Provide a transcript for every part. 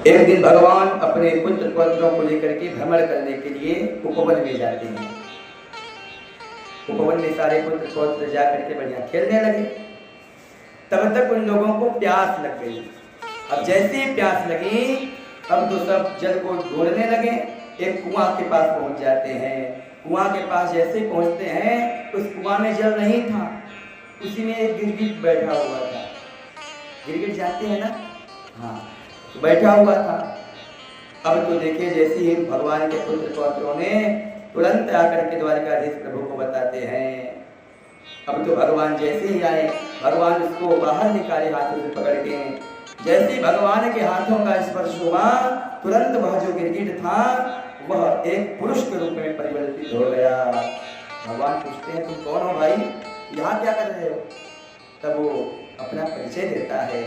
एक दिन भगवान अपने पुत्र पौत्रों को लेकर के भ्रमण करने के लिए उपवन में जाते हैं। उपवन में सारे पुत्र पौत्र जाकर के बढ़िया खेलने लगे। तब तक उन लोगों को प्यास लग गई। अब जैसे ही प्यास लगी, अब तो सब जल को ढूंढने लगे। एक कुआं के पास पहुंच जाते हैं। कुआं के पास जैसे ही पहुंचते हैं, उस कुआं में जल नहीं था, उसी में एक गिरगिट बैठा हुआ था। गिरगिट जानते हैं ना? हाँ, तो बैठा हुआ था। अब तो देखिए, जैसे ही भगवान के पुत्र पौत्रों ने तुरंत आकर के द्वारकाधीश प्रभु को बताते हैं। अब तो भगवान जैसे ही आए, भगवान उसको बाहर निकाले हाथों से पकड़ के। जैसे ही भगवान के हाथों का स्पर्श हुआ, तुरंत वह जो गिरगिट था वह एक पुरुष के रूप में परिवर्तित हो गया। भगवान पूछते हैं, तुम कौन हो भाई, यहाँ क्या कर रहे हो? तब वो अपना परिचय देता है।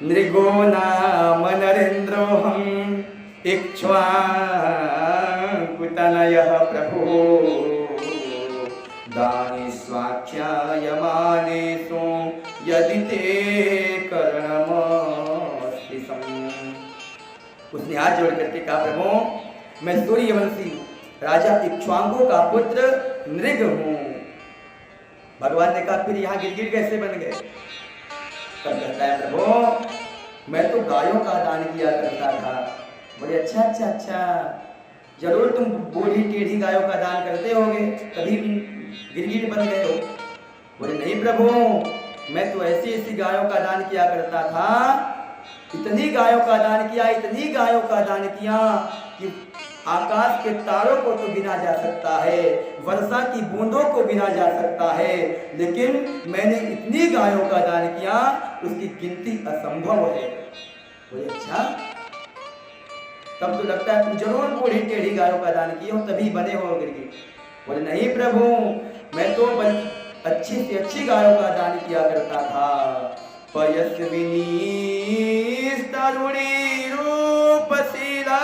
नृगो नाम नरेंद्रोहम इक्ष्वाकुतनयः प्रभो दानि स्वाख्यायमानेषु यदि ते करणमस्ति सम्। उसने हाथ जोड़ करके कहा, प्रभु मैं सूर्यवंशी राजा इक्ष्वाकु का पुत्र नृग हूँ। भगवान ने कहा, फिर यहाँ गिरगिट कैसे बन गए? तब कहता है, प्रभु मैं तो गायों का दान किया करता था। बोले अच्छा अच्छा अच्छा, जरूर तुम बूढ़ी टेढ़ी गायों का दान करते होगे, तभी गिरगिट बन गए हो। बोले नहीं प्रभु, मैं तो ऐसी ऐसी गायों का दान किया करता था, इतनी गायों का दान किया, इतनी गायों का दान किया कि आकाश के तारों को तो गिना जा सकता है, वर्षा की बूंदों को गिना जा सकता है, लेकिन मैंने इतनी गायों का दान किया उसकी गिनती असंभव है। बोले अच्छा, तब तो लगता है तुम जरूर बूढ़ी टेढ़ी गायों का दान किए हो, तभी बने हो गिरगिट। बोले नहीं प्रभु, मैं तो अच्छी से अच्छी गायों का दान किया करता था। पयस्विनी तरुणी रूपशीला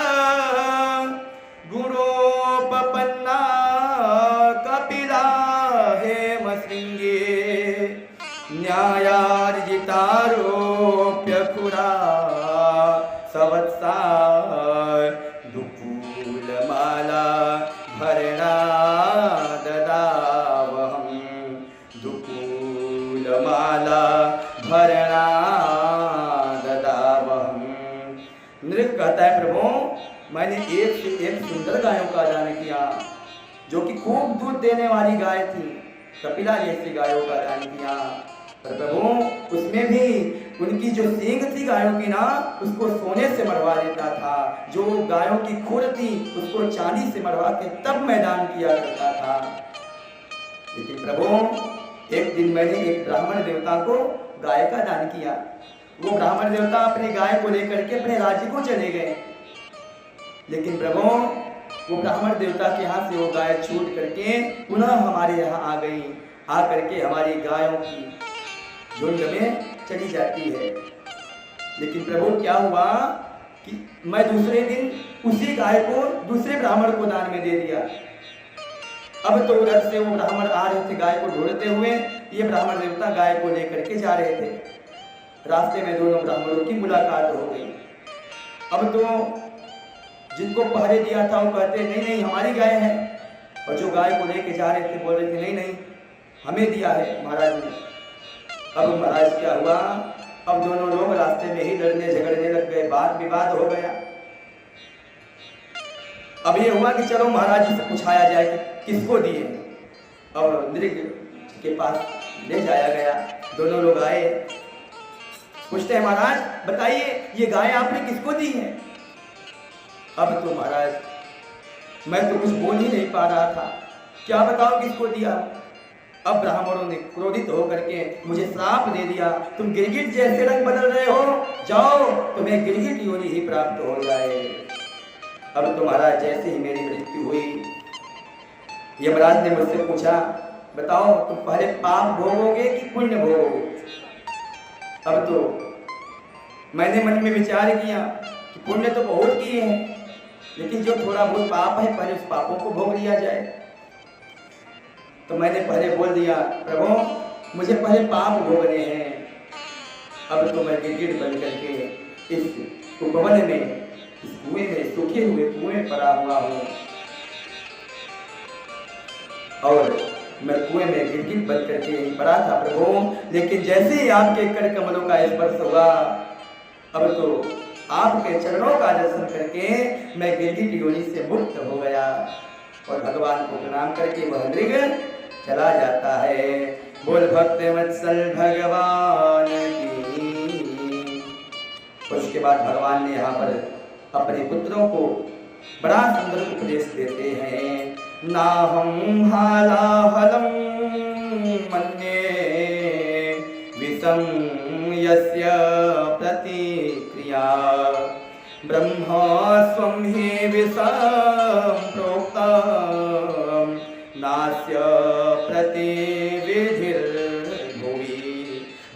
गुणोपपन्ना कपिला हेमशृंगे न्यायार्जितारोप्य खुरा सवत्सा दुकूलमाला भरणा ददावहं दुकूलमाला भरणा ददावहं। नृग कहता है, प्रभु मैंने एक से एक सुंदर गायों का दान किया, जो कि खूब दूध देने वाली गाय थी, कपिला जैसी गायों का दान किया। पर प्रभु उसमें भी उनकी जो सींग थी गायों की ना, उसको सोने से मरवा देता था। जो गायों की खुर थी उसको चांदी से मरवा के तब मैं दान किया करता था। लेकिन प्रभु एक दिन मैंने एक ब्राह्मण देवता को गाय का दान किया। वो ब्राह्मण देवता अपनी गाय को लेकर के अपने राज्य को चले गए। लेकिन प्रभु वो ब्राह्मण देवता के हाथ से वो गाय छूट करके पुनः हमारे यहाँ आ गई, आ करके हमारी गायों की झुंड में चली जाती है। लेकिन प्रभु क्या हुआ कि मैं दूसरे दिन उसी गाय को दूसरे ब्राह्मण को दान में दे दिया। अब तो उधर से वो ब्राह्मण आ रहे थे गाय को ढूंढते हुए, ये ब्राह्मण देवता गाय को लेकर के जा रहे थे। रास्ते में दोनों ब्राह्मणों की मुलाकात हो गई। अब तो जिनको पहरे दिया था वो कहते नहीं नहीं हमारी गाय है, और जो गाय को लेके जा रहे थे बोल रहे थे नहीं नहीं हमें दिया है महाराज ने। अब महाराज क्या हुआ, अब दोनों लोग रास्ते में ही लड़ने झगड़ने लग गए, बात विवाद हो गया। अब ये हुआ कि चलो महाराज जी से पूछाया जाए कि किसको दिए, और नृग के पास ले जाया गया। दोनों लोग आए, पूछते हैं महाराज बताइए ये गाय आपने किसको दी है? अब तो महाराज मैं तो कुछ बोल ही नहीं पा रहा था, क्या बताओ किसको दिया। अब ब्राह्मणों ने क्रोधित होकर के मुझे श्राप दे दिया, तुम गिरगिट जैसे रंग बदल रहे हो, जाओ तुम्हें गिरगिट योनि ही प्राप्त हो जाए। अब तो महाराज जैसे ही मेरी मृत्यु हुई, यमराज ने मुझसे पूछा बताओ तुम पहले पाप भोगोगे कि पुण्य भोगोगे? अब तो मैंने मन में विचार किया कि पुण्य तो बहुत किए हैं, लेकिन जो थोड़ा बहुत पाप है पहले उस पापों को भोग लिया जाए। तो मैंने पहले बोल दिया प्रभु मुझे पहले पाप भोगने हैं। अब तो मैं गिरगिट बन करके इस उपवन में इस कुएं में, सूखे हुए कुएं में पड़ा हुआ हूँ और मैं कुएं में गिरगिट बन करके यहीं पड़ा था प्रभु। लेकिन जैसे ही आपके कर कमलों का स्पर्श हुआ, अब तो आपके चरणों का दर्शन करके मैं गिरगिट योनि से मुक्त हो गया और भगवान को प्रणाम करके वह मृग चला जाता है। बोल भक्त वत्सल भगवान की। उसके बाद भगवान ने यहाँ पर अपने पुत्रों को बड़ा सुंदर उपदेश देते हैं। नाहं हालाहलम मन्ये विषम यस्य प्रतिक्रिया ब्रह्मा स्वं हि विषम प्रोक्तम नास्य प्रतिविधिर्भुवि।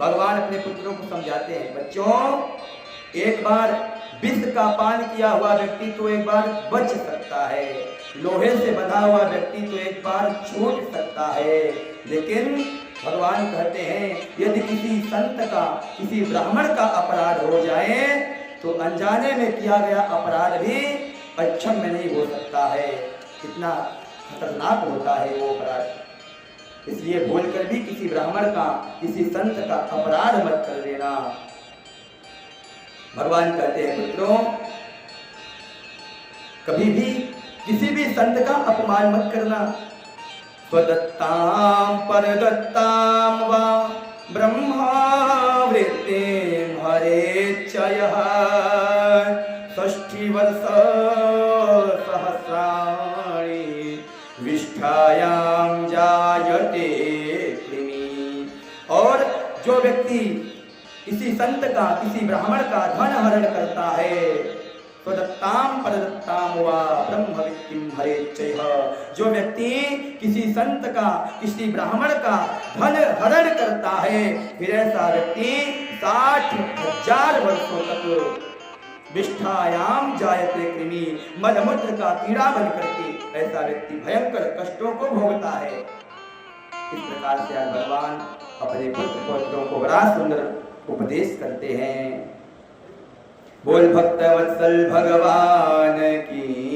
भगवान अपने पुत्रों को समझाते हैं, बच्चों एक बार विष का पान किया हुआ व्यक्ति तो एक बार बच सकता है, लोहे से बंधा हुआ व्यक्ति तो एक बार छूट सकता है, लेकिन भगवान कहते हैं यदि किसी संत का, किसी ब्राह्मण का अपराध हो जाए तो अनजाने में किया गया अपराध भी अक्षम्य नहीं हो सकता है। कितना खतरनाक होता है वो अपराध। इसलिए भूलकर भी किसी ब्राह्मण का, किसी संत का अपराध मत कर देना। भगवान कहते हैं पुत्रों, कभी भी किसी भी संत का अपमान मत करना। स्वदत्ताम परदत्ताम वा ब्रह्मावृत्तिं हरेच्छयः षष्ठी वर्ष सहस्राणि विष्ठायाम जायते कृमि। और जो व्यक्ति किसी संत का, किसी ब्राह्मण का धन हरण करता है, स्वदत्ताम परदत्ताम वा ब्रह्मवित्तिं हरेच्छयः, जो व्यक्ति किसी संत का, किसी ब्राह्मण का धन हरण करता है, फिर ऐसा व्यक्ति 60,000 वर्षों तक विष्ठायाम जायते कृमि, मलमूत्र का कीड़ा बन करके ऐसा व्यक्ति भयंकर कष्टों को भोगता है। इस प्रकार से आज भगवान अपने पुत्र पौत्रों को बड़ा सुंदर उपदेश करते हैं। बोल भक्त वत्सल भगवान की।